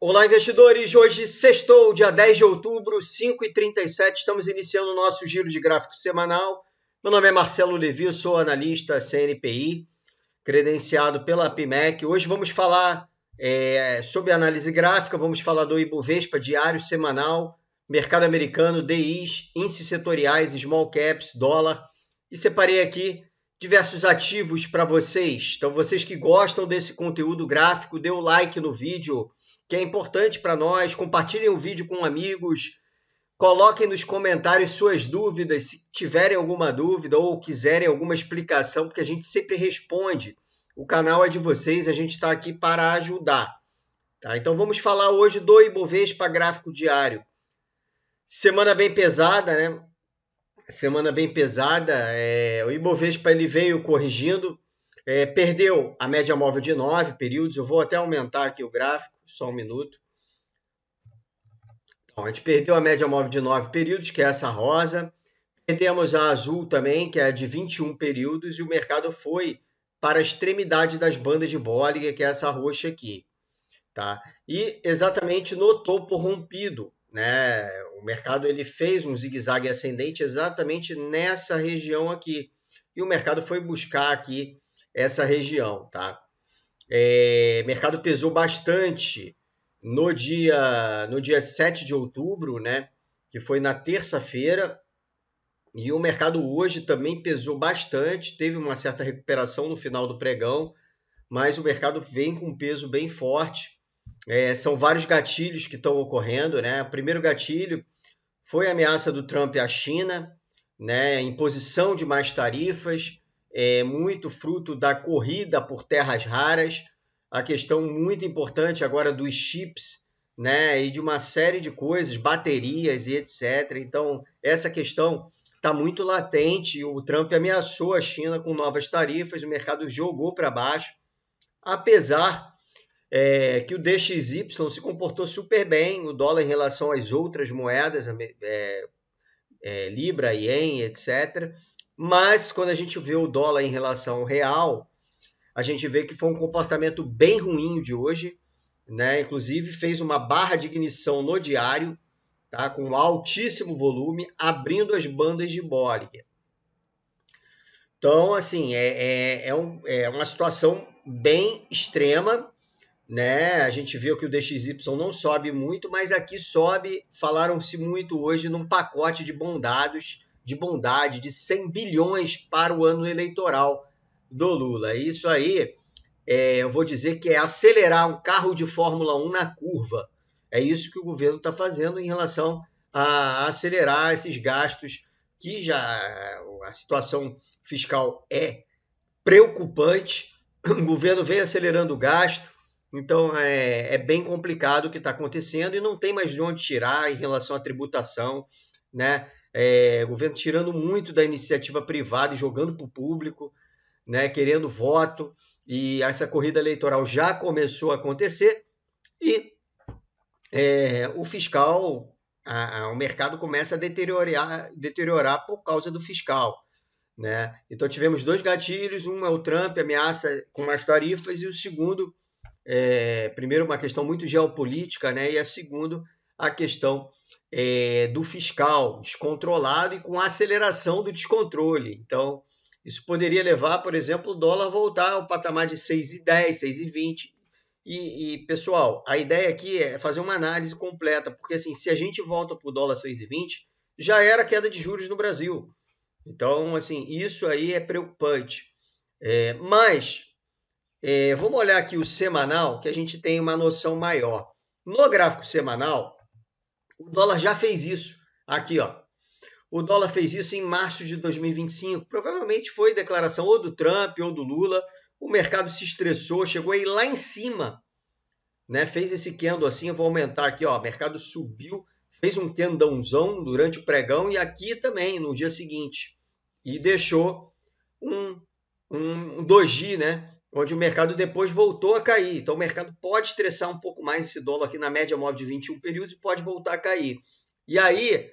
Olá, investidores! Hoje, sextou, dia 10 de outubro, 5h37, estamos iniciando o nosso giro de gráfico semanal. Meu nome é Marcelo Levi, eu sou analista CNPI, credenciado pela APIMEC. Hoje vamos falar sobre análise gráfica, vamos falar do Ibovespa diário, semanal, mercado americano, DIs, índices setoriais, small caps, dólar. E separei aqui diversos ativos para vocês. Então, vocês que gostam desse conteúdo gráfico, dê o like no vídeo, que é importante para nós. Compartilhem o vídeo com amigos, coloquem nos comentários suas dúvidas, se tiverem alguma dúvida ou quiserem alguma explicação, porque a gente sempre responde. O canal é de vocês, a gente está aqui para ajudar. Tá? Então vamos falar hoje do Ibovespa gráfico diário. Semana bem pesada, né? Semana bem pesada. O Ibovespa ele veio corrigindo, perdeu a média móvel de 9 períodos. Eu vou até aumentar aqui o gráfico, só um minuto. Então, a gente perdeu a média móvel de 9 períodos, que é essa rosa. Perdemos a azul também, que é de 21 períodos. E o mercado foi para a extremidade das bandas de Bollinger, que é essa roxa aqui. Tá? E exatamente no topo rompido, né? O mercado ele fez um zigue-zague ascendente exatamente nessa região aqui. E o mercado foi buscar aqui essa região. Tá? O mercado pesou bastante no dia 7 de outubro, né? Que foi na terça-feira. E o mercado hoje também pesou bastante, teve uma certa recuperação no final do pregão, mas o mercado vem com um peso bem forte. São vários gatilhos que estão ocorrendo, né? O primeiro gatilho foi a ameaça do Trump à China, né? Imposição de mais tarifas, muito fruto da corrida por terras raras, a questão muito importante agora dos chips, né? E de uma série de coisas, baterias e etc. Então, essa questão está muito latente. O Trump ameaçou a China com novas tarifas, o mercado jogou para baixo, apesar que o DXY se comportou super bem, o dólar em relação às outras moedas, Libra, Ien, etc. Mas quando a gente vê o dólar em relação ao real, a gente vê que foi um comportamento bem ruim de hoje, né? Inclusive fez uma barra de ignição no diário, tá? Com altíssimo volume, abrindo as bandas de Bollinger. Então, assim, é uma situação bem extrema, né? A gente viu que o DXY não sobe muito, mas aqui sobe. Falaram-se muito hoje num pacote de bondade de 100 bilhões para o ano eleitoral do Lula. Isso aí, eu vou dizer que é acelerar um carro de Fórmula 1 na curva. É isso que o governo está fazendo em relação a acelerar esses gastos, que já a situação fiscal é preocupante. O governo vem acelerando o gasto. Então, é bem complicado o que está acontecendo e não tem mais de onde tirar em relação à tributação, né? O governo tirando muito da iniciativa privada e jogando para o público, né? Querendo voto, e essa corrida eleitoral já começou a acontecer e o fiscal, o mercado começa a deteriorar por causa do fiscal, né? Então, tivemos dois gatilhos, um é o Trump, ameaça com mais tarifas, e o segundo, primeiro, uma questão muito geopolítica, né? E a segunda, a questão do fiscal descontrolado e com a aceleração do descontrole. Então, isso poderia levar, por exemplo, o dólar a voltar ao patamar de 6,10, 6,20. E, pessoal, a ideia aqui é fazer uma análise completa, porque assim, se a gente volta para o dólar 6,20, já era queda de juros no Brasil. Então, assim, isso aí é preocupante. Mas vamos olhar aqui o semanal, que a gente tem uma noção maior. No gráfico semanal, o dólar já fez isso. Aqui, ó. O dólar fez isso em março de 2025. Provavelmente foi declaração ou do Trump ou do Lula. O mercado se estressou, chegou aí lá em cima, né? Fez esse candle assim, eu vou aumentar aqui, ó. O mercado subiu, fez um candãozão durante o pregão e aqui também, no dia seguinte. E deixou um doji, né? Onde o mercado depois voltou a cair. Então, o mercado pode estressar um pouco mais esse dólar aqui na média móvel de 21 períodos e pode voltar a cair. E aí,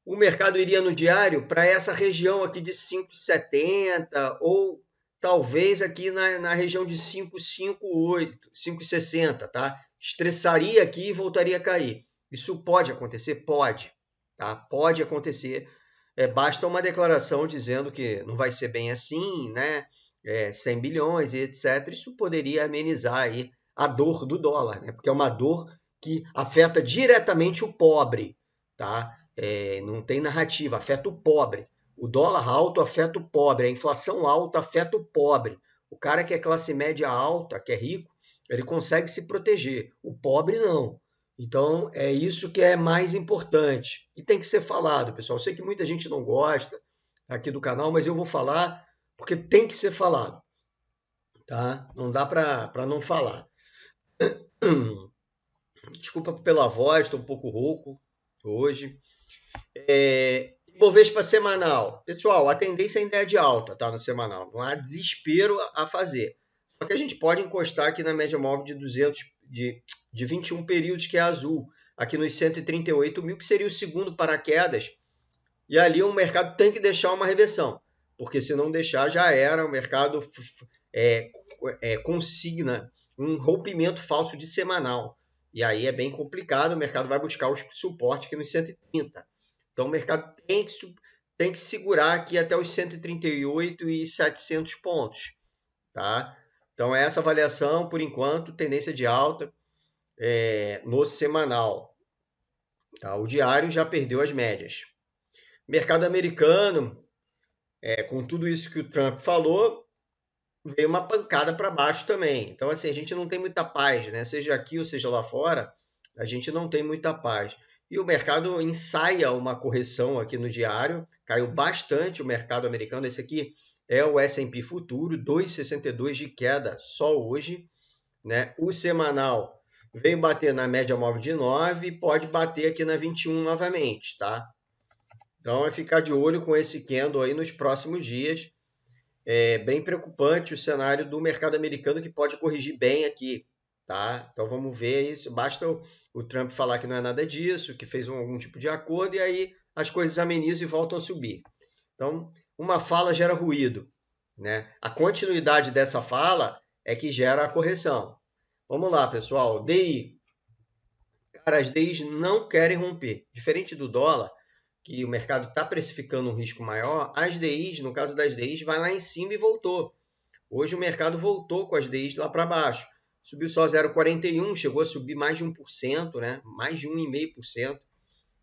o mercado iria no diário para essa região aqui de 5,70 ou talvez aqui na região de 5,58, 5,60, tá? estressaria aqui e voltaria a cair. Isso pode acontecer? Pode. Tá? Pode acontecer. Basta uma declaração dizendo que não vai ser bem assim, né? 100 bilhões e etc. Isso poderia amenizar aí a dor do dólar, né? Porque é uma dor que afeta diretamente o pobre, tá? Não tem narrativa, afeta o pobre. O dólar alto afeta o pobre, a inflação alta afeta o pobre. O cara que é classe média alta, que é rico, ele consegue se proteger. O pobre não. Então, é isso que é mais importante. E tem que ser falado, pessoal. Eu sei que muita gente não gosta aqui do canal, mas eu vou falar porque tem que ser falado. Tá? Não dá para não falar. Desculpa pela voz, estou um pouco rouco hoje. Ibovespa semanal. Pessoal, a tendência ainda é de alta, tá? No semanal. Não há desespero a fazer. Só que a gente pode encostar aqui na média móvel de 200, de 21 períodos, que é azul. Aqui nos 138 mil, que seria o segundo paraquedas. E ali o mercado tem que deixar uma reversão. Porque se não deixar, já era. O mercado consigna um rompimento falso de semanal. E aí é bem complicado. O mercado vai buscar os suportes aqui nos 130. Então, o mercado tem que segurar aqui até os 138.700 pontos. Tá? Então, essa avaliação, por enquanto, tendência de alta no semanal. Tá? O diário já perdeu as médias. Mercado americano, com tudo isso que o Trump falou, veio uma pancada para baixo também. Então, assim, a gente não tem muita paz, né? Seja aqui ou seja lá fora, a gente não tem muita paz. E o mercado ensaia uma correção aqui no diário, caiu bastante o mercado americano. Esse aqui é o S&P Futuro, 2,62 de queda só hoje, né? O semanal veio bater na média móvel de 9 e pode bater aqui na 21 novamente, tá? Então é ficar de olho com esse candle aí nos próximos dias. É bem preocupante o cenário do mercado americano, que pode corrigir bem aqui, tá? Então vamos ver isso. Basta o Trump falar que não é nada disso, que fez algum tipo de acordo, e aí as coisas amenizam e voltam a subir. Então, uma fala gera ruído, né? A continuidade dessa fala é que gera a correção. Vamos lá, pessoal. DI. Cara, as DIs não querem romper. Diferente do dólar, que o mercado está precificando um risco maior, as DIs, no caso das DIs, vai lá em cima e voltou. Hoje o mercado voltou com as DIs lá para baixo. Subiu só 0,41, chegou a subir mais de 1%, né? Mais de 1,5%.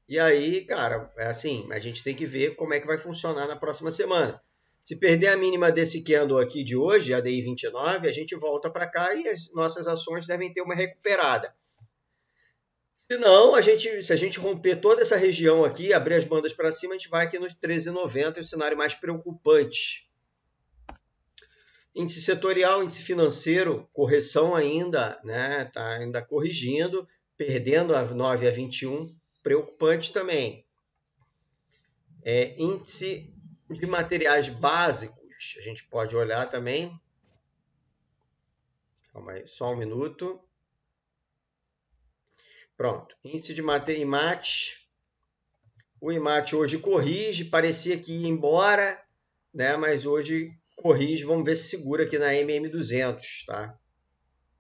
E aí, cara, assim, a gente tem que ver como é que vai funcionar na próxima semana. Se perder a mínima desse candle aqui de hoje, a DI 29, a gente volta para cá e as nossas ações devem ter uma recuperada. Se não, se a gente romper toda essa região aqui, abrir as bandas para cima, a gente vai aqui nos 13,90, é o cenário mais preocupante. Índice setorial, índice financeiro, correção ainda, né? Tá ainda corrigindo, perdendo a 9 a 21, preocupante também. Índice de materiais básicos, a gente pode olhar também. Calma aí, só um minuto. Pronto, índice de IMAT. O IMAT hoje corrige, parecia que ia embora, né? Mas hoje corrige, vamos ver se segura aqui na MM200, tá?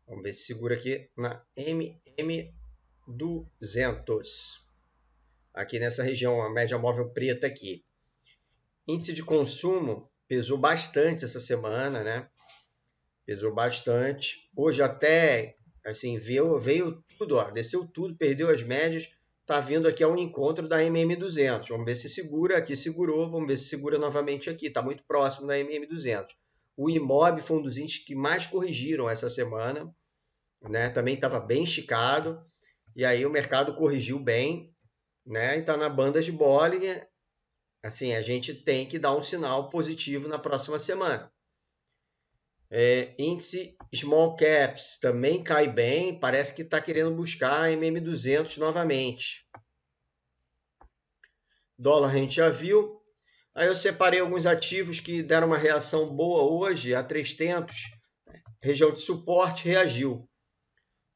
Vamos ver se segura aqui na MM200. Aqui nessa região, a média móvel preta aqui. Índice de consumo pesou bastante essa semana, né? Pesou bastante. Hoje até, assim, veio tudo, ó, desceu tudo, perdeu as médias. Tá vindo aqui ao encontro da MM200. Vamos ver se segura. Aqui segurou, vamos ver se segura novamente aqui. Está muito próximo da MM200. O IMOB foi um dos índices que mais corrigiram essa semana, né? Também estava bem esticado. E aí o mercado corrigiu bem, né? E está na banda de Bollinger. Assim, a gente tem que dar um sinal positivo na próxima semana. Índice Small Caps também cai bem, parece que está querendo buscar a MM200 novamente. Dólar a gente já viu. Aí eu separei alguns ativos que deram uma reação boa hoje, a 300, região de suporte, reagiu.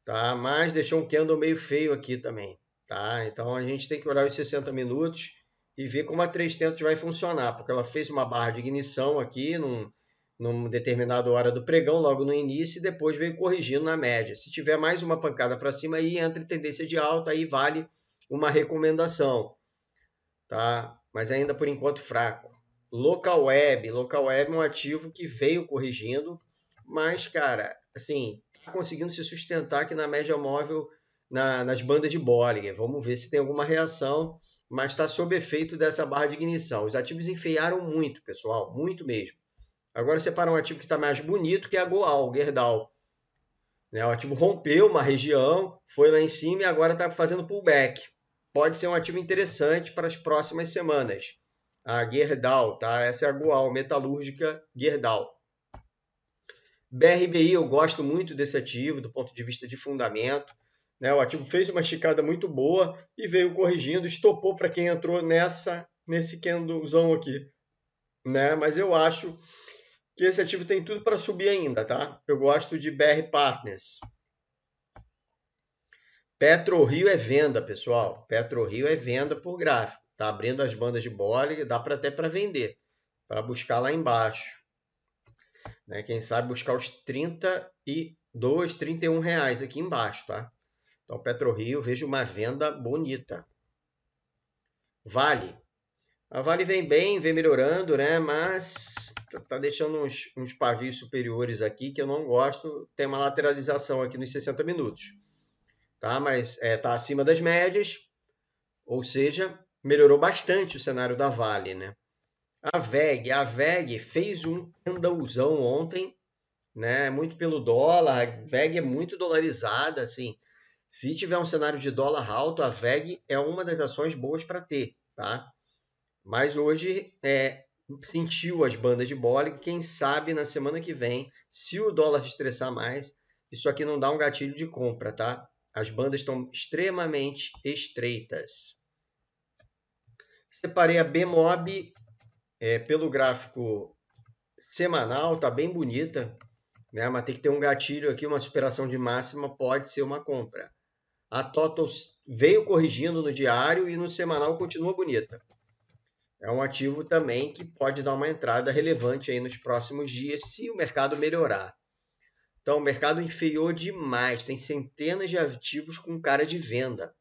Tá? Mas deixou um candle meio feio aqui também. Tá? Então a gente tem que olhar os 60 minutos e ver como a 300 vai funcionar, porque ela fez uma barra de ignição aqui, numa determinada hora do pregão, logo no início, e depois veio corrigindo na média. Se tiver mais uma pancada para cima, aí entra em tendência de alta, aí vale uma recomendação, tá? Mas ainda por enquanto fraco. Local Web é um ativo que veio corrigindo, mas, cara, assim, tá conseguindo se sustentar aqui na média móvel, nas bandas de Bollinger. Vamos ver se tem alguma reação, mas está sob efeito dessa barra de ignição. Os ativos enfeiaram muito, pessoal, muito mesmo. Agora separa um ativo que está mais bonito, que é a Goal, Gerdau. Né? O ativo rompeu uma região, foi lá em cima e agora está fazendo pullback. Pode ser um ativo interessante para as próximas semanas. A Gerdau, tá? Essa é a Goal, metalúrgica Gerdau. BRBI, eu gosto muito desse ativo, do ponto de vista de fundamento. Né? O ativo fez uma esticada muito boa e veio corrigindo, estopou para quem entrou nesse candlezão aqui. Né? Mas eu acho que esse ativo tem tudo para subir ainda, tá? Eu gosto de BR Partners. PetroRio é venda, pessoal. PetroRio é venda por gráfico. Tá abrindo as bandas de Bollinger, dá até para vender, para buscar lá embaixo. Né? Quem sabe buscar os 32, 31 reais aqui embaixo, tá? Então, PetroRio, vejo uma venda bonita. Vale. A Vale vem bem, vem melhorando, né? Mas tá deixando uns pavios superiores aqui que eu não gosto. Tem uma lateralização aqui nos 60 minutos. Tá? Mas tá acima das médias, ou seja, melhorou bastante o cenário da Vale, né? A VEG fez um candãozão ontem, né? Muito pelo dólar, a VEG é muito dolarizada, assim. Se tiver um cenário de dólar alto, a VEG é uma das ações boas para ter, tá? Mas hoje sentiu as bandas de Bollinger. Quem sabe na semana que vem, se o dólar estressar mais, isso aqui não dá um gatilho de compra, tá? As bandas estão extremamente estreitas. Separei a BMOB pelo gráfico semanal, tá bem bonita, né? Mas tem que ter um gatilho aqui, uma superação de máxima, pode ser uma compra. A TOTOS veio corrigindo no diário e no semanal continua bonita. É um ativo também que pode dar uma entrada relevante aí nos próximos dias, se o mercado melhorar. Então, o mercado enfeiou demais, tem centenas de ativos com cara de venda.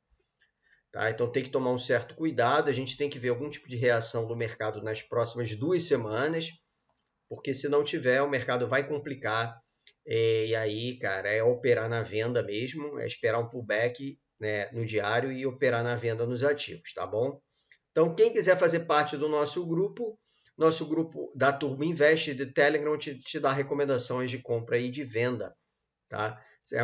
Tá? Então, tem que tomar um certo cuidado, a gente tem que ver algum tipo de reação do mercado nas próximas 2 semanas, porque se não tiver, o mercado vai complicar. E aí, cara, é operar na venda mesmo, é esperar um pullback, né, no diário e operar na venda nos ativos, tá bom? Então, quem quiser fazer parte do nosso grupo da Turbo Invest de Telegram te dá recomendações de compra e de venda, tá?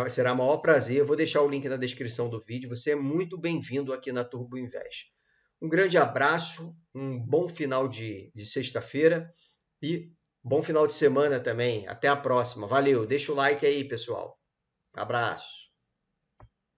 Será um maior prazer. Eu vou deixar o link na descrição do vídeo. Você é muito bem-vindo aqui na Turbo Invest. Um grande abraço, um bom final de sexta-feira e bom final de semana também. Até a próxima. Valeu. Deixa o like aí, pessoal. Abraço.